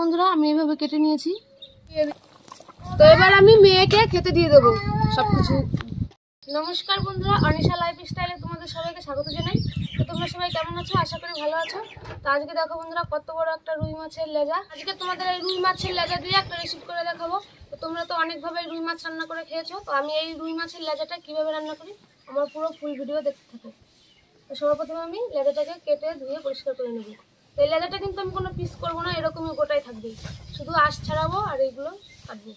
বন্ধুরা আমি এইভাবে কেটে নিয়েছি। তো এবার আমি মেয়েকে খেতে দিয়ে দেবো সবকিছু। নমস্কার বন্ধুরা, অনিশা লাইফস্টাইলে তোমাদের সবাইকে স্বাগত জানাই। তো তোমরা সবাই কেমন আছো? আশা করি ভালো আছো। তো আজকে দেখো বন্ধুরা কত বড় একটা রুই মাছের লেজা। আজকে তোমাদের এই রুই মাছের লেজা দিয়ে একটা রেসিপি করে দেখাবো। তো তোমরা তো অনেকভাবে রুই মাছ রান্না করে খেয়েছো, তো আমি এই রুই মাছের লেজাটা কিভাবে রান্না করি আমার পুরো ফুল ভিডিও দেখতে থাকো। তো সবার প্রথমে আমি লেজাটাকে কেটে ধুয়ে পরিষ্কার করে নেবো। তো এই লেজাটা কিন্তু আমি কোনো পিস করবো না, এরকমই গোটাই থাকবে, শুধু আঁশ ছাড়াবো আর এইগুলো কাটবো।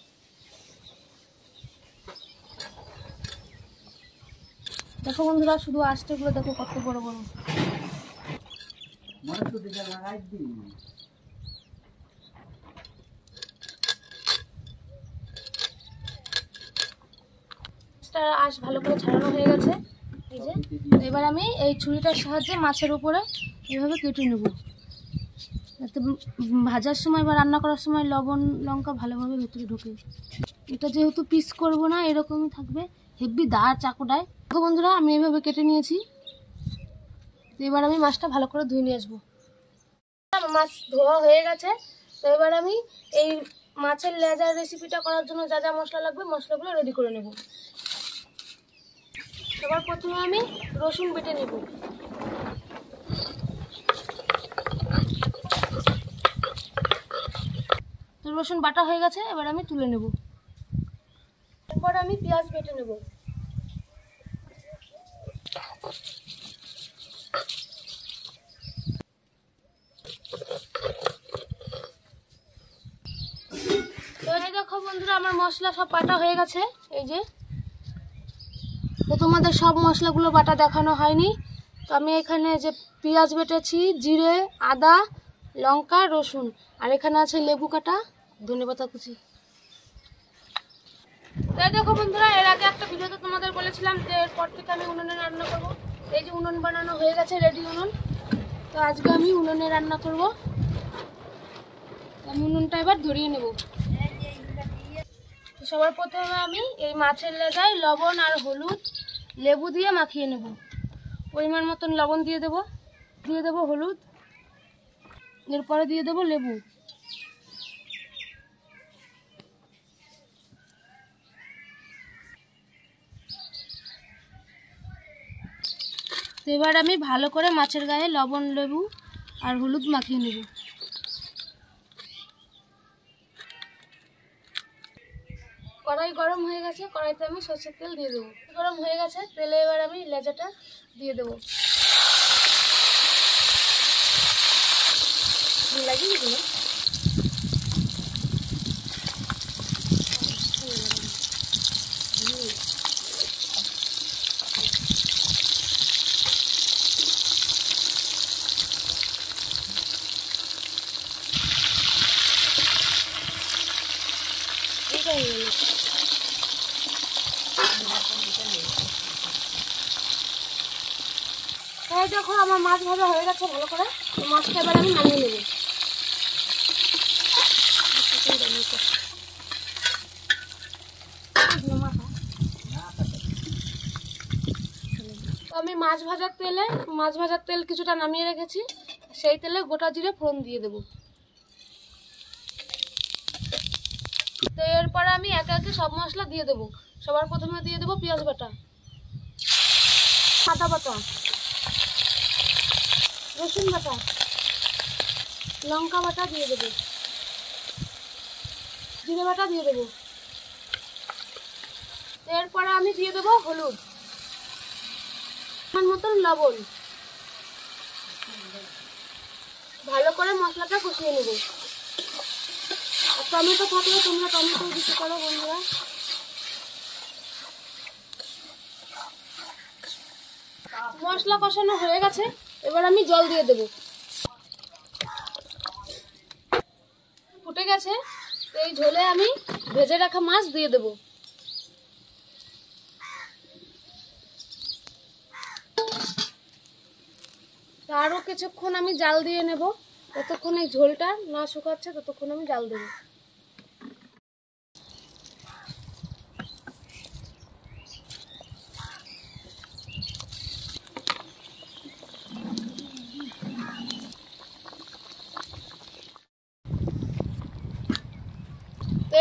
দেখো বন্ধুরা শুধু আঁশটাগুলো দেখো কত বড় বড়। আঁশ ভালো করে ছাড়ানো হয়ে গেছে। এই যে এবার আমি এই ছুরিটার সাহায্যে মাছের উপরে এভাবে কেটে নেব, যাতে ভাজার সময় বা রান্না করার সময় লবণ লঙ্কা ভালোভাবে ভেতরে ঢোকে। এটা যেহেতু পিস করব না, এরকমই থাকবে, হেভি দা চাকুটায়। দেখো বন্ধুরা আমি এইভাবে কেটে নিয়েছি। তো এবার আমি মাছটা ভালো করে ধুয়ে নিয়ে আসবো। মাছ ধোয়া হয়ে গেছে। তো এবার আমি এই মাছের লেজার রেসিপিটা করার জন্য যা যা মশলা লাগবে মশলাগুলো রেডি করে নেব। সবার প্রথমে আমি রসুন বেটে নেব। তো রসুন বাটা হয়ে গেছে, এবার আমি তুলে নেব। এরপর আমি পেঁয়াজ বেটে নেব। তো এই দেখো বন্ধুরা আমার মশলা সব বাটা হয়ে গেছে। এই যে তো তোমাদের সব মশলাগুলো বাটা দেখানো হয়নি। তো আমি এখানে যে পেঁয়াজ বেটেছি, জিরে, আদা, লঙ্কা, রসুন, আর এখানে আছে লেবু কাটা, ধনেপাতা কুচি। তাই দেখো বন্ধুরা এর আগে একটা ভিডিওতে তোমাদের বলেছিলাম যে এরপর থেকে আমি উনুনে রান্না করব। এই যে উনুন বানানো হয়ে গেছে, রেডি উনুন। তো আজকে আমি উনুনে রান্না করব। আমি উনুনটা এবার ধরিয়ে নেব। তো সবার প্রথমে আমি এই মাছের লেজায় লবণ আর হলুদ লেবু দিয়ে মাখিয়ে নেব। পরিমাণ মতন লবণ দিয়ে দেব হলুদ, এরপরে দিয়ে দেব লেবু। তো এবার আমি ভালো করে মাছের গায়ে লবণ লেবু আর হলুদ মাখিয়ে নেব। কড়াই গরম হয়ে গেছে, কড়াইতে আমি সরষের তেল দিয়ে দেবো। গরম হয়ে গেছে, তেলে এবার আমি লেজাটা দিয়ে দেবো। লাগিয়ে দিল তাই দেখো আমার মাছ ভাজা হয়ে গেছে ভালো করে। মাছটা এবার আমি নামিয়ে নেব। আমি মাছ ভাজার তেল কিছুটা নামিয়ে রেখেছি, সেই তেলে গোটা জিরে ফোড়ন দিয়ে দেব। তো এরপরে আমি একে একে সব মশলা দিয়ে দেবো। সবার প্রথমে দিয়ে দেবো পেঁয়াজ বাটা, আদা বাটা, রসুন বাটা, লঙ্কা বাটা দিয়ে দেবো, জিরে বাটা দিয়ে দেবো। এরপরে আমি দিয়ে দেবো হলুদ, মতন লবণ। ভালো করে মশলাটা কষিয়ে নেব। আর টমেটো থাকলে তোমরা টমেটো দিতে পারো বন্ধুরা। মশলা কষানো হয়ে গেছে, এবার আমি জল দিয়ে দেব। ফুটে গেছে, এই ঝোলে আমি ভেজে রাখা মাছ দিয়ে দেব। আরও কিছুক্ষণ আমি জাল দিয়ে নেব, যতক্ষণ এই ঝোলটা না শুকাচ্ছে ততক্ষণ আমি জাল দেব।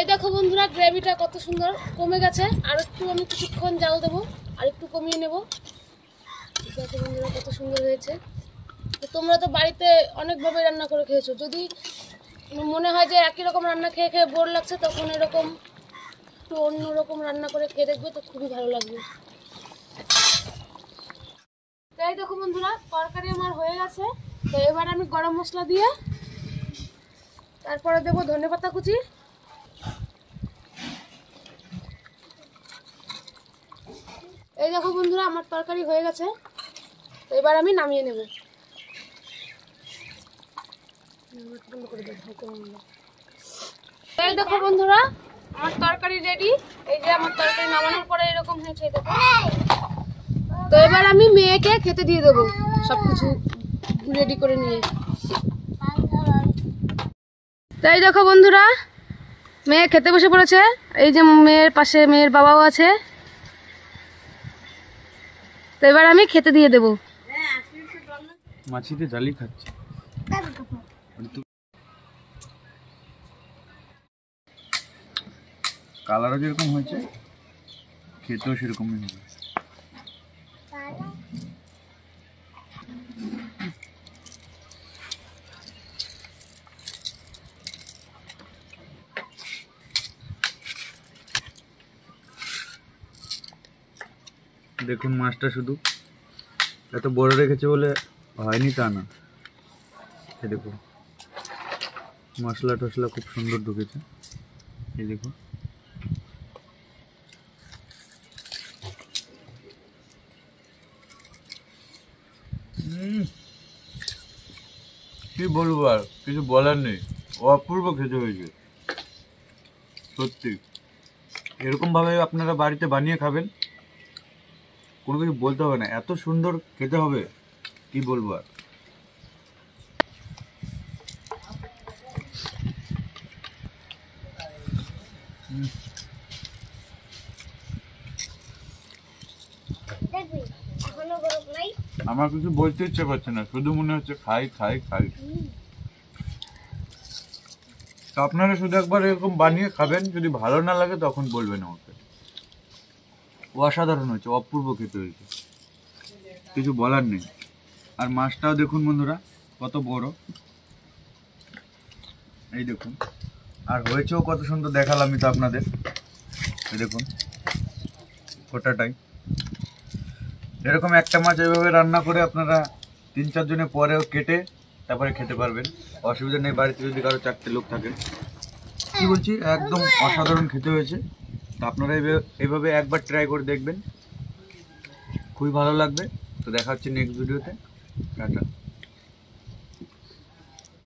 এই দেখো বন্ধুরা, গ্রেভিটা কত সুন্দর কমে গেছে। আর একটু আমি কিছুক্ষণ জাল দেবো, আর একটু কমিয়ে নেব। দেখো বন্ধুরা কত সুন্দর হয়েছে। তো তোমরা তো বাড়িতে অনেকভাবে রান্না করে খেয়েছো। যদি মনে হয় যে একই রকম রান্না খেয়ে খেয়ে বোর লাগছে, তখন এরকম একটু অন্যরকম রান্না করে খেয়ে দেখবে, তো খুবই ভালো লাগবে। তাই দেখো বন্ধুরা, তরকারি আমার হয়ে গেছে। তো এবার আমি গরম মশলা দিয়ে তারপরে দেবো ধনেপাতা কুচি। এই দেখো বন্ধুরা, আমার তরকারি হয়ে গেছে। তো এবার আমি নামিয়ে নেব। এই দেখো বন্ধুরা, আমার তরকারি রেডি। এই যে আমার তরকারি নামানোর পরে এরকম হয়েছে দেখো। তো এবার আমি মেয়েকে খেতে দিয়ে দেবো সবকিছু রেডি করে নিয়ে। তাই দেখো বন্ধুরা, মেয়ে খেতে বসে পড়েছে। এই যে মেয়ের পাশে মেয়ের বাবাও আছে। তো এবার আমি খেতে দিয়ে দেবো। মাছিতে জালি খাচ্ছে। কালারও যেরকম হয়েছে, খেতেও সেরকমই হবে। দেখুন মাছটা শুধু এত বড় রেখেছে বলে হয়নি তা না। এই দেখুন মশলা টশলা খুব সুন্দর ঢুকেছে। এই দেখুন কি বলবো, আর কিছু বলার নেই। অপূর্ব খেতে হয়েছে সত্যি। এরকম ভাবে আপনারা বাড়িতে বানিয়ে খাবেন, কোনো কিছু বলতে হবে না, এত সুন্দর খেতে হবে কি বলবো আর। আমার কিছু বলতে ইচ্ছে করছে না, শুধু মনে হচ্ছে খাই খাই খাই। তো আপনারা শুধু একবার এরকম বানিয়ে খাবেন, যদি ভালো না লাগে তখন বলবেন আমাকে। অসাধারণ হয়েছে, অপূর্ব খেতে হয়েছে, কিছু বলার নেই। আর মাছটাও দেখুন বন্ধুরা কত বড়, এই দেখুন। আর হয়েছেও কত সুন্দর, দেখালামই তো আপনাদের। এই দেখুন গোটাটাই। এরকম একটা মাছ এইভাবে রান্না করে আপনারা 3-4 জনের পরেও কেটে তারপরে খেতে পারবেন, অসুবিধা নেই। বাড়িতে যদি কারো 4টে লোক থাকে, কি বলছি, একদম অসাধারণ খেতে হয়েছে। তো আপনারা এইভাবে একবার ট্রাই করে দেখবেন, খুবই ভালো লাগবে। তো দেখা হচ্ছে নেক্সট ভিডিওতে। টাটা।